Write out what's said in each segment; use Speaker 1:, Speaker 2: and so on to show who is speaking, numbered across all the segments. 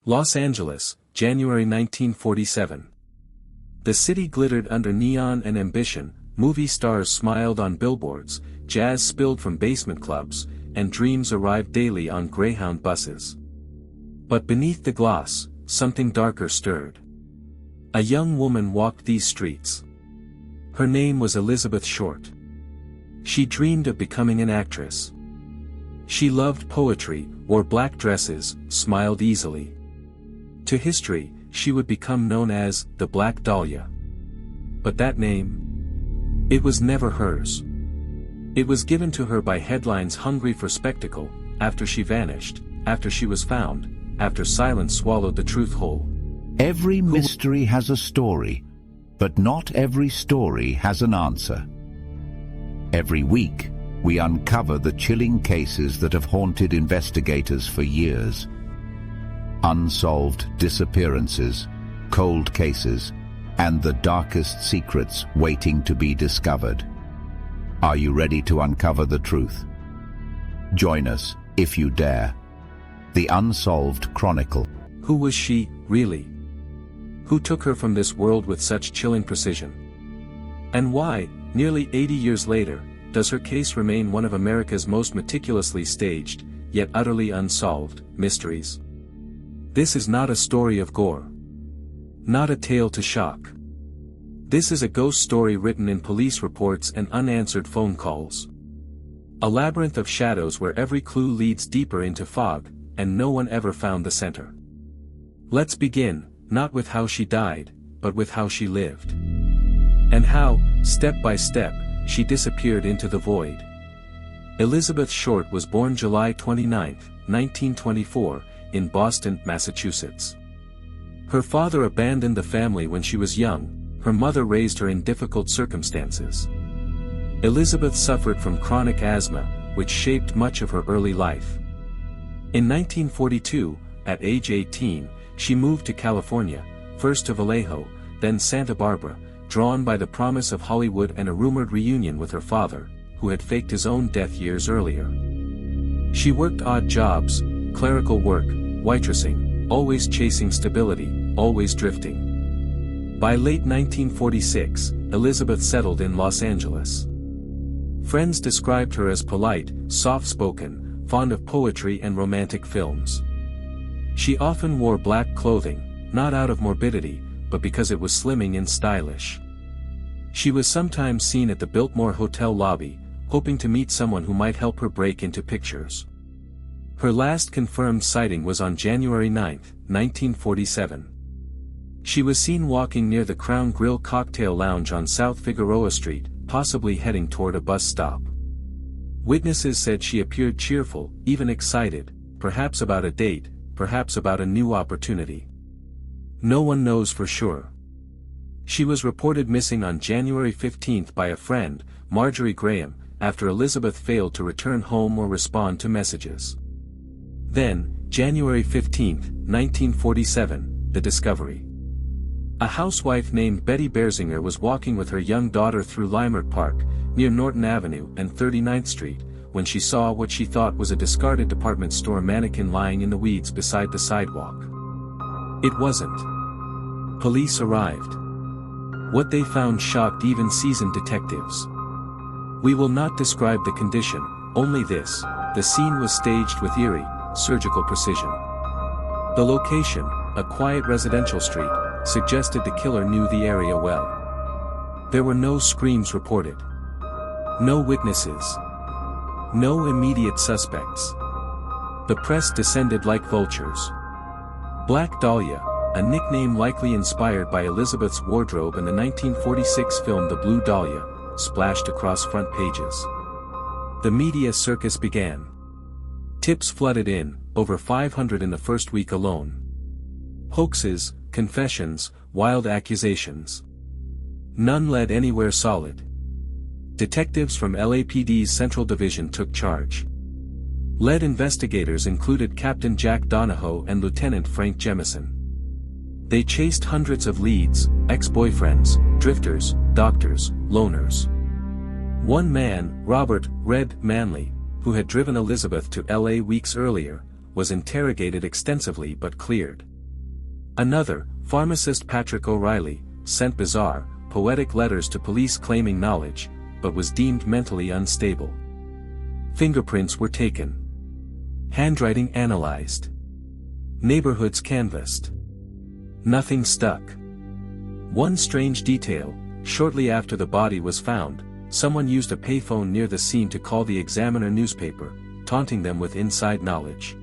Speaker 1: Los Angeles, January 1947. The city glittered under neon and ambition, movie stars smiled on billboards, jazz spilled from basement clubs, and dreams arrived daily on Greyhound buses. But beneath the gloss, something darker stirred. A young woman walked these streets. Her name was Elizabeth Short. She dreamed of becoming an actress. She loved poetry, wore black dresses, smiled easily. To history, she would become known as the Black Dahlia. But that name? It was never hers. It was given to her by headlines hungry for spectacle, after she vanished, after she was found, after silence swallowed the truth whole.
Speaker 2: Every mystery has a story, but not every story has an answer. Every week, we uncover the chilling cases that have haunted investigators for years. Unsolved disappearances, cold cases, and the darkest secrets waiting to be discovered. Are you ready to uncover the truth? Join us, if you dare. The Unsolved Chronicle.
Speaker 1: Who was she, really? Who took her from this world with such chilling precision? And why, nearly 80 years later, does her case remain one of America's most meticulously staged, yet utterly unsolved, mysteries? This is not a story of gore. Not a tale to shock. This is a ghost story written in police reports and unanswered phone calls. A labyrinth of shadows where every clue leads deeper into fog, and no one ever found the center. Let's begin, not with how she died, but with how she lived. And how, step by step, she disappeared into the void. Elizabeth Short was born July 29, 1924, in Boston, Massachusetts. Her father abandoned the family when she was young. Her mother raised her in difficult circumstances. Elizabeth suffered from chronic asthma, which shaped much of her early life. In 1942, at age 18, she moved to California, first to Vallejo, then Santa Barbara, drawn by the promise of Hollywood and a rumored reunion with her father, who had faked his own death years earlier. She worked odd jobs, clerical work, waitressing, always chasing stability, always drifting. By late 1946, Elizabeth settled in Los Angeles. Friends described her as polite, soft-spoken, fond of poetry and romantic films. She often wore black clothing, not out of morbidity, but because it was slimming and stylish. She was sometimes seen at the Biltmore Hotel lobby, hoping to meet someone who might help her break into pictures. Her last confirmed sighting was on January 9, 1947. She was seen walking near the Crown Grill cocktail lounge on South Figueroa Street, possibly heading toward a bus stop. Witnesses said she appeared cheerful, even excited, perhaps about a date, perhaps about a new opportunity. No one knows for sure. She was reported missing on January 15 by a friend, Marjorie Graham, after Elizabeth failed to return home or respond to messages. Then, January 15, 1947, the discovery. A housewife named Betty Berzinger was walking with her young daughter through Leimert Park, near Norton Avenue and 39th Street, when she saw what she thought was a discarded department store mannequin lying in the weeds beside the sidewalk. It wasn't. Police arrived. What they found shocked even seasoned detectives. We will not describe the condition, only this: the scene was staged with eerie, surgical precision. The location, a quiet residential street, suggested the killer knew the area well. There were no screams reported. No witnesses. No immediate suspects. The press descended like vultures. Black Dahlia, a nickname likely inspired by Elizabeth's wardrobe in the 1946 film The Blue Dahlia, splashed across front pages. The media circus began. Tips flooded in, over 500 in the first week alone. Hoaxes, confessions, wild accusations. None led anywhere solid. Detectives from LAPD's Central Division took charge. Lead investigators included Captain Jack Donahoe and Lieutenant Frank Jemison. They chased hundreds of leads, ex-boyfriends, drifters, doctors, loners. One man, Robert "Red" Manley, who had driven Elizabeth to LA weeks earlier, was interrogated extensively but cleared. Another, pharmacist Patrick O'Reilly, sent bizarre, poetic letters to police claiming knowledge, but was deemed mentally unstable. Fingerprints were taken. Handwriting analyzed. Neighborhoods canvassed. Nothing stuck. One strange detail, shortly after the body was found, someone used a payphone near the scene to call the Examiner newspaper, taunting them with inside knowledge.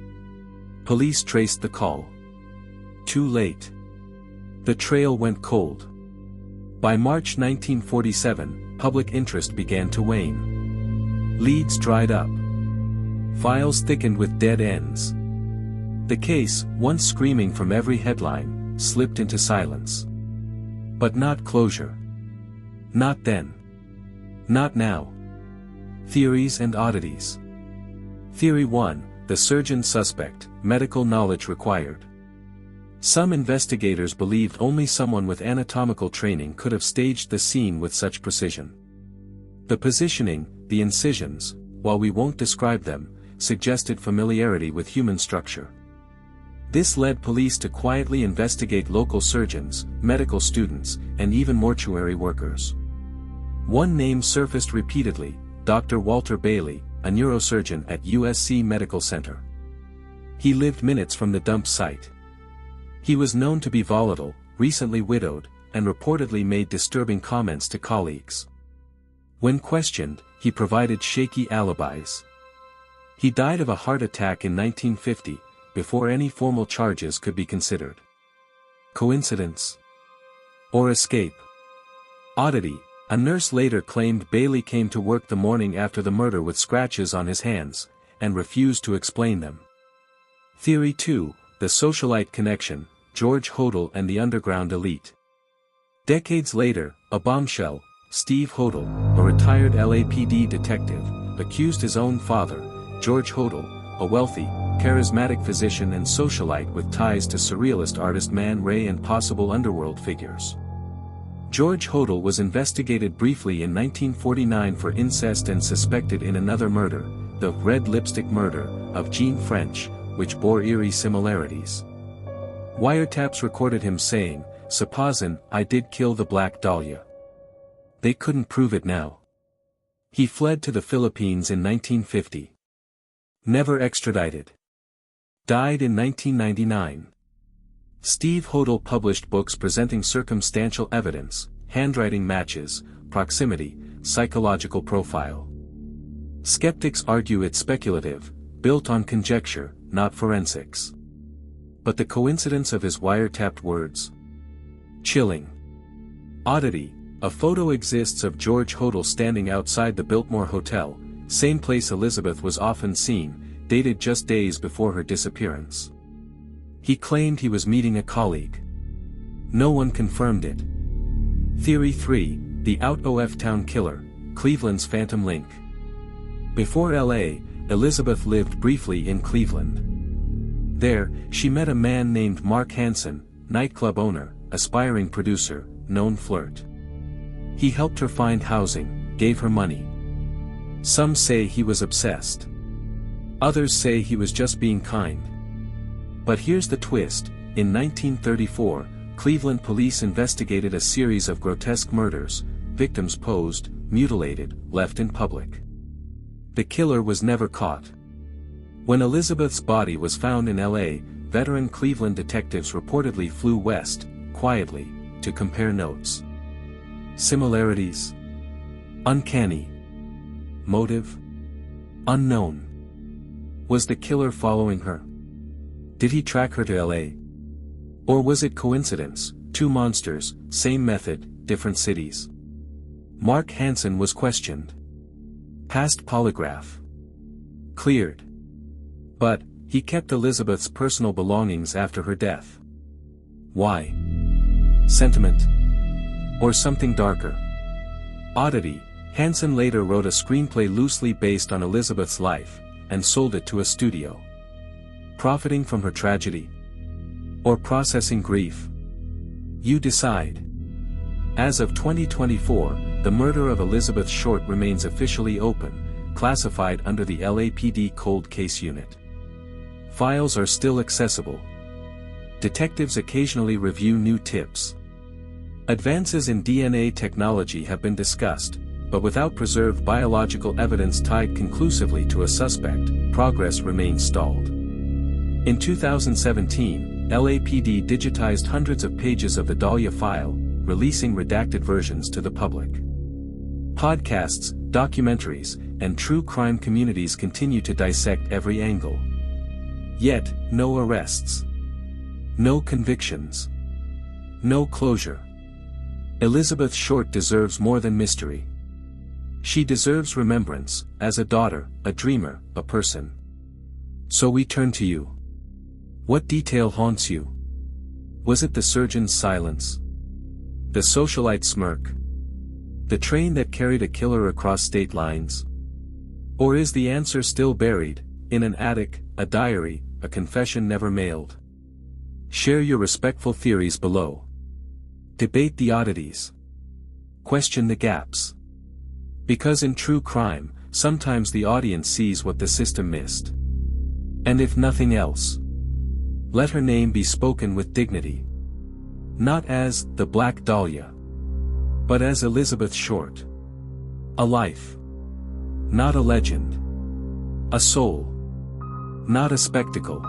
Speaker 1: Police traced the call. Too late. The trail went cold. By March 1947, public interest began to wane. Leads dried up. Files thickened with dead ends. The case, once screaming from every headline, slipped into silence. But not closure. Not then. Not now. Theories and oddities. Theory 1, the surgeon suspect, medical knowledge required. Some investigators believed only someone with anatomical training could have staged the scene with such precision. The positioning, the incisions, while we won't describe them, suggested familiarity with human structure. This led police to quietly investigate local surgeons, medical students, and even mortuary workers. One name surfaced repeatedly, Dr. Walter Bailey, a neurosurgeon at USC Medical Center. He lived minutes from the dump site. He was known to be volatile, recently widowed, and reportedly made disturbing comments to colleagues. When questioned, he provided shaky alibis. He died of a heart attack in 1950, before any formal charges could be considered. Coincidence? Or escape? Oddity, a nurse later claimed Bailey came to work the morning after the murder with scratches on his hands, and refused to explain them. Theory 2, the socialite connection, George Hodel and the underground elite. Decades later, a bombshell, Steve Hodel, a retired LAPD detective, accused his own father, George Hodel, a wealthy, charismatic physician and socialite with ties to surrealist artist Man Ray and possible underworld figures. George Hodel was investigated briefly in 1949 for incest and suspected in another murder, the Red Lipstick Murder, of Jean French, which bore eerie similarities. Wiretaps recorded him saying, "Supposin' I did kill the Black Dahlia." They couldn't prove it now. He fled to the Philippines in 1950. Never extradited. Died in 1999. Steve Hodel published books presenting circumstantial evidence, handwriting matches, proximity, psychological profile. Skeptics argue it's speculative, built on conjecture, not forensics. But the coincidence of his wiretapped words? Chilling. Oddity, a photo exists of George Hodel standing outside the Biltmore Hotel, same place Elizabeth was often seen, dated just days before her disappearance. He claimed he was meeting a colleague. No one confirmed it. Theory 3, the out-of town killer, Cleveland's Phantom Link. Before LA, Elizabeth lived briefly in Cleveland. There, she met a man named Mark Hansen, nightclub owner, aspiring producer, known flirt. He helped her find housing, gave her money. Some say he was obsessed. Others say he was just being kind. But here's the twist, in 1934, Cleveland police investigated a series of grotesque murders, victims posed, mutilated, left in public. The killer was never caught. When Elizabeth's body was found in LA, veteran Cleveland detectives reportedly flew west, quietly, to compare notes. Similarities? Uncanny. Motive? Unknown. Was the killer following her? Did he track her to LA? Or was it coincidence, two monsters, same method, different cities? Mark Hansen was questioned. Passed polygraph. Cleared. But, he kept Elizabeth's personal belongings after her death. Why? Sentiment? Or something darker? Oddity, Hansen later wrote a screenplay loosely based on Elizabeth's life, and sold it to a studio. Profiting from her tragedy? Or processing grief? You decide. As of 2024, the murder of Elizabeth Short remains officially open, classified under the LAPD Cold Case Unit. Files are still accessible. detectives occasionally review new tips. Advances in DNA technology have been discussed, but without preserved biological evidence tied conclusively to a suspect, progress remains stalled. In 2017, LAPD digitized hundreds of pages of the Dahlia file, releasing redacted versions to the public. Podcasts, documentaries, and true crime communities continue to dissect every angle. Yet, no arrests. No convictions. No closure. Elizabeth Short deserves more than mystery. She deserves remembrance, as a daughter, a dreamer, a person. So we turn to you. What detail haunts you? Was it the surgeon's silence? The socialite smirk? The train that carried a killer across state lines? Or is the answer still buried, in an attic, a diary, a confession never mailed? Share your respectful theories below. Debate the oddities. Question the gaps. Because in true crime, sometimes the audience sees what the system missed. And if nothing else, let her name be spoken with dignity. Not as the Black Dahlia, but as Elizabeth Short. A life. Not a legend. A soul. Not a spectacle.